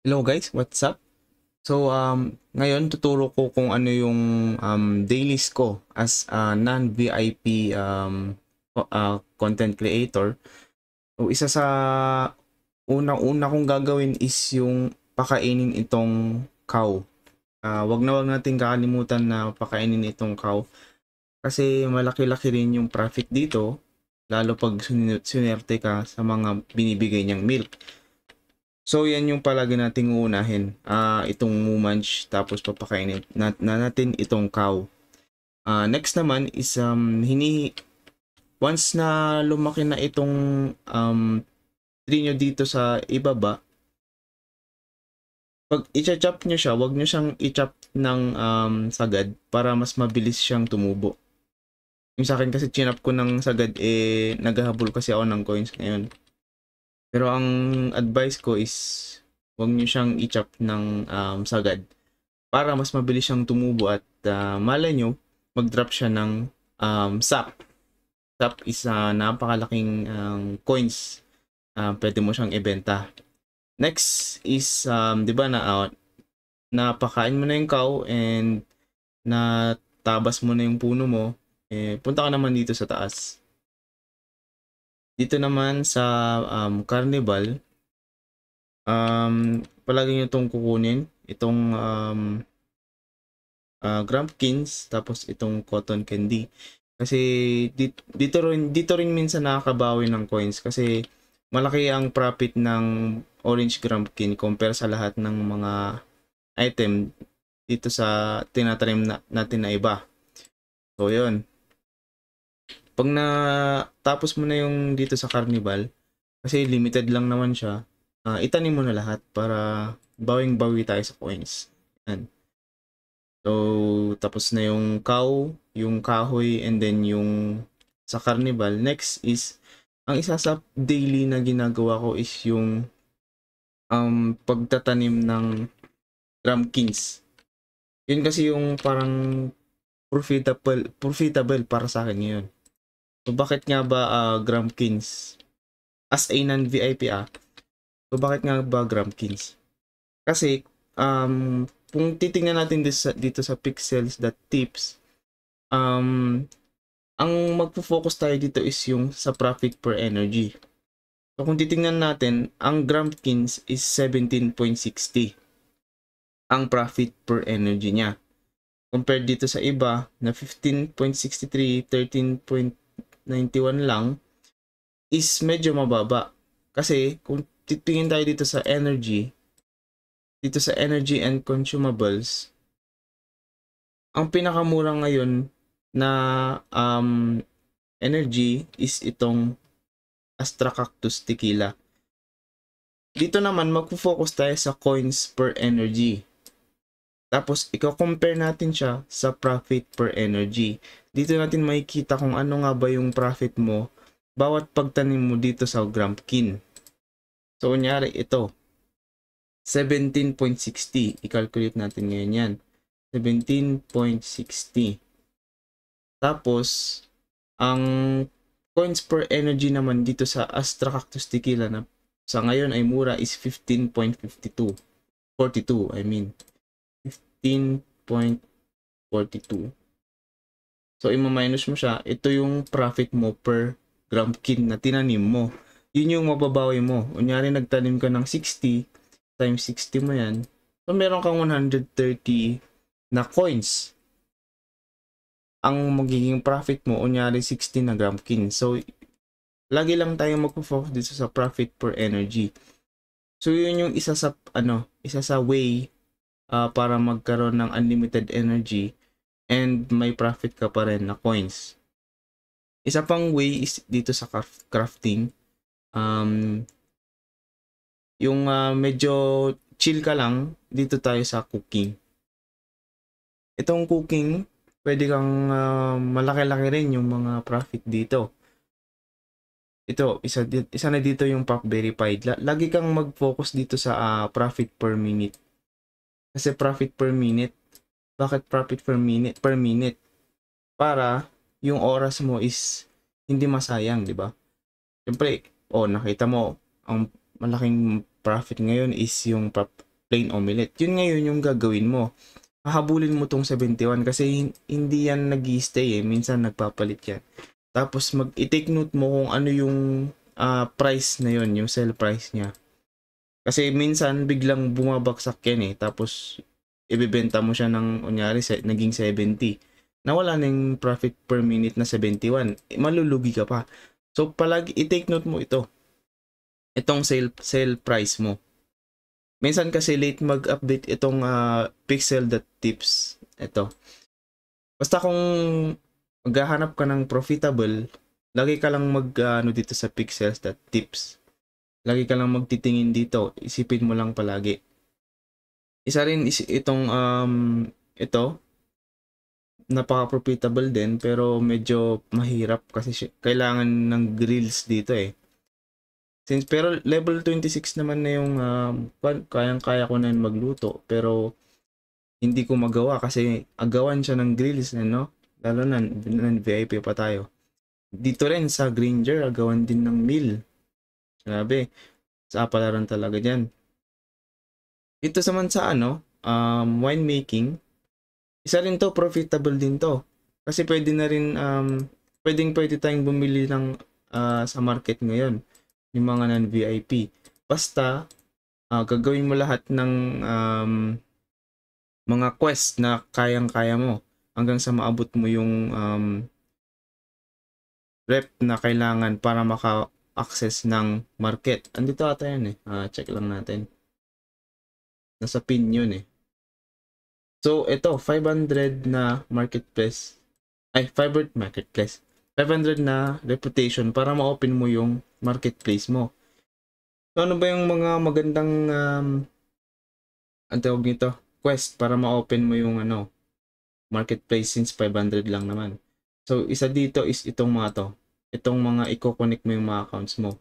Hello guys, what's up? So ngayon tuturo ko kung ano yung dailies ko as a non-VIP content creator. So isa sa unang-una kong gagawin is yung pakainin itong cow. Wag nating kakalimutan na pakainin itong cow kasi malaki-laki rin yung profit dito lalo pag sunerte ka sa mga binibigay niyang milk. So yan yung palagi nating uunahin. Itong mumunch tapos papakainin natin itong cow. Next naman is once na lumaki na itong tree nyo dito sa ibaba, pag i-chop nyo siya, wag nyo siyang i-chop ng sagad para mas mabilis siyang tumubo. Yung sa akin kasi chinap ko ng sagad naghahabol kasi ako ng coins ngayon. Pero ang advice ko is wag nyo siyang i-chop ng sagad para mas mabilis siyang tumubo at malay nyo mag-drop siya ng sap. Sap is napakalaking coins. Pwede mo siyang ibenta. Next is 'di ba napakain mo na yung cow and natabas mo na yung puno mo, punta ka naman dito sa taas. Dito naman sa carnival, palagi nyo itong kukunin, itong Grumpkins, tapos itong cotton candy. Kasi dito rin minsan nakakabawi ng coins kasi malaki ang profit ng orange Grumpkin compare sa lahat ng mga item dito sa tinatanim natin na iba. So yun. Pag na tapos mo na yung dito sa carnival, kasi limited lang naman siya, itanim mo na lahat para bawing-bawi tayo sa coins. Yan. So, tapos na yung cow, yung kahoy, and then yung sa carnival. Next is, ang isa sa daily na ginagawa ko is yung pagtatanim ng Grumpkins. Yun kasi yung parang profitable para sa akin ngayon. So, bakit nga ba Grumpkins? As a non-VIP so bakit nga ba Grumpkins? Kasi, kung titingnan natin dito sa pixels.tips, ang magpo-focus tayo dito is yung sa profit per energy. So kung titingnan natin, ang Grumpkins is 17.60 ang profit per energy niya. Compared dito sa iba na 15.63, 13.91 lang is medyo mababa. Kasi kung titingin tayo dito sa energy and consumables, ang pinakamura ngayon na energy is itong Astra Cactus Tequila. Dito naman magfo-focus tayo sa coins per energy. Tapos i-compare natin siya sa profit per energy. Dito natin makikita kung ano nga ba yung profit mo bawat pagtanim mo dito sa Grumpkin. So kunyari ito 17.60, i-calculate natin ngayon yan. 17.60. Tapos ang coins per energy naman dito sa Astra Cactus Tequila na sa ngayon ay mura is 15.52. 42, I mean. 15.42. So, ima-minus mo siya. Ito yung profit mo per Grumpkin na tinanim mo. Yun yung mababawi mo. Kunyari, nagtanim ka ng 60 times 60 mo yan. So, meron kang 130 na coins. Ang magiging profit mo, kunyari 60 na Grumpkin. So, lagi lang tayo magpo-focus dito sa profit per energy. So, yun yung isa sa way para magkaroon ng unlimited energy and may profit ka pa rin na coins. Isa pang way is dito sa crafting. Yung medyo chill ka lang, dito tayo sa cooking. Itong cooking, pwede kang malaki-laki rin yung mga profit dito. Ito, isa na dito yung pop verified. Lagi kang mag-focus dito sa profit per minute. Kasi profit per minute, bakit profit per minute? Para yung oras mo is hindi masayang, di ba? Siyempre, nakita mo, ang malaking profit ngayon is yung plain omelette. Yun ngayon yung gagawin mo. Hahabulin mo tong 71 kasi hindi yan nag-i-stay eh. Minsan nagpapalit yan. Tapos i-take note mo kung ano yung price na yun, yung sell price niya. Kasi minsan biglang bumabaksak yan eh. Tapos ibebenta mo siya ng kunyari naging 70. Nawala na yung profit per minute na 71. Malulugi ka pa. So palagi i-take note mo ito. Itong sale price mo. Minsan kasi late mag-update itong pixel.tips. Ito. Basta kung maghahanap ka ng profitable, lagi ka lang dito sa pixels.tips. Lagi ka lang magtitingin dito. Isipin mo lang palagi. Isa rin itong ito. Napaka-profitable din pero medyo mahirap kasi kailangan ng grills dito eh. Pero level 26 naman na yung kayang-kaya ko na yun magluto pero hindi ko magawa kasi agawan siya ng grills no? Lalo na VIP pa tayo. Dito rin sa Granger agawan din ng meal. Grabe. Sa apalaran talaga dyan. Dito naman sa winemaking, isa rin to, profitable din to. Kasi pwede na rin pwede tayong bumili ng sa market ngayon. Yung mga non-VIP. Basta, gagawin mo lahat ng mga quest na kayang-kaya mo hanggang sa maabot mo yung rep na kailangan para maka-access ng market. Andito ata yan eh. Check lang natin. Nasa pin yun eh. So, ito, 500 na marketplace. 500 marketplace. 500 na reputation para ma-open mo yung marketplace mo. So, ano ba yung mga magandang ang tawag nito? Quest para ma-open mo yung marketplace since 500 lang naman. So, isa dito is itong mga to. Itong mga i-connect mo yung mga accounts mo.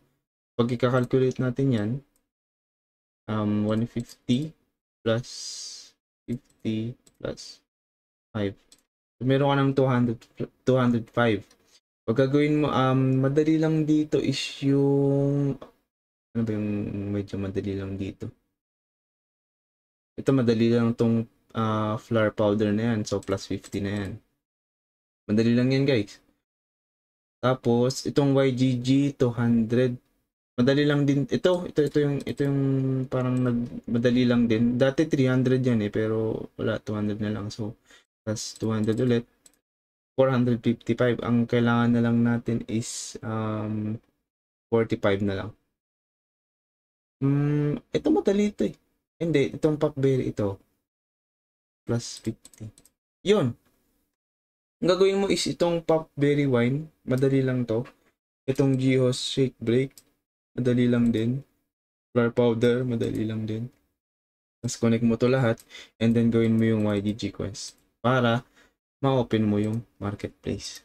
Pag i-calculate natin yan, 150 plus 50 plus 5. So, meron ka ng 205. Pag gagawin mo, madali lang dito is yung ano ba yung medyo madali lang dito? Ito madali lang tong flour powder na yan. So, plus 50 na yan. Madali lang yan, guys. Tapos, itong YGG 200. Madali lang din. Ito yung parang madali lang din. Dati 300 yan eh. Pero wala, 200 na lang. So, plus 200 ulit. 455. Ang kailangan na lang natin is 45 na lang. Ito madali ito eh. Hindi, itong Popberry ito. Plus 50. Yun. Ang gagawin mo is itong Popberry wine. Madali lang to. Itong Gihos shake break. Madali lang din. Flour powder. Madali lang din. Tapos connect mo to lahat. And then gawin mo yung YGG quest. Para ma-open mo yung marketplace.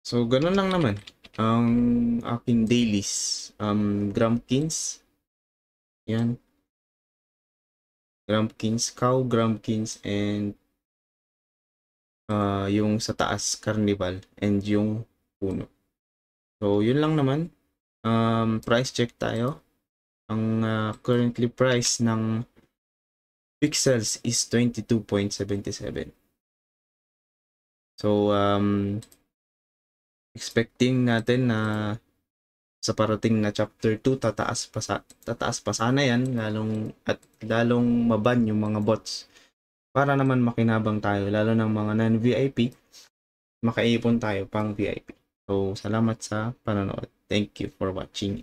So, ganun lang naman ang aking dailies. Grumpkins. Yan. Grumpkins, cow, Grumpkins, and yung sa taas, Carnival, and yung puno. So, yun lang naman. Price check tayo. Ang currently price ng pixels is 22.77. So, expecting natin na sa parating na chapter 2 tataas pa sana yan lalong maban yung mga bots para naman makinabang tayo lalo ng mga non-VIP makaipon tayo pang VIP. So salamat sa panonood. Thank you for watching.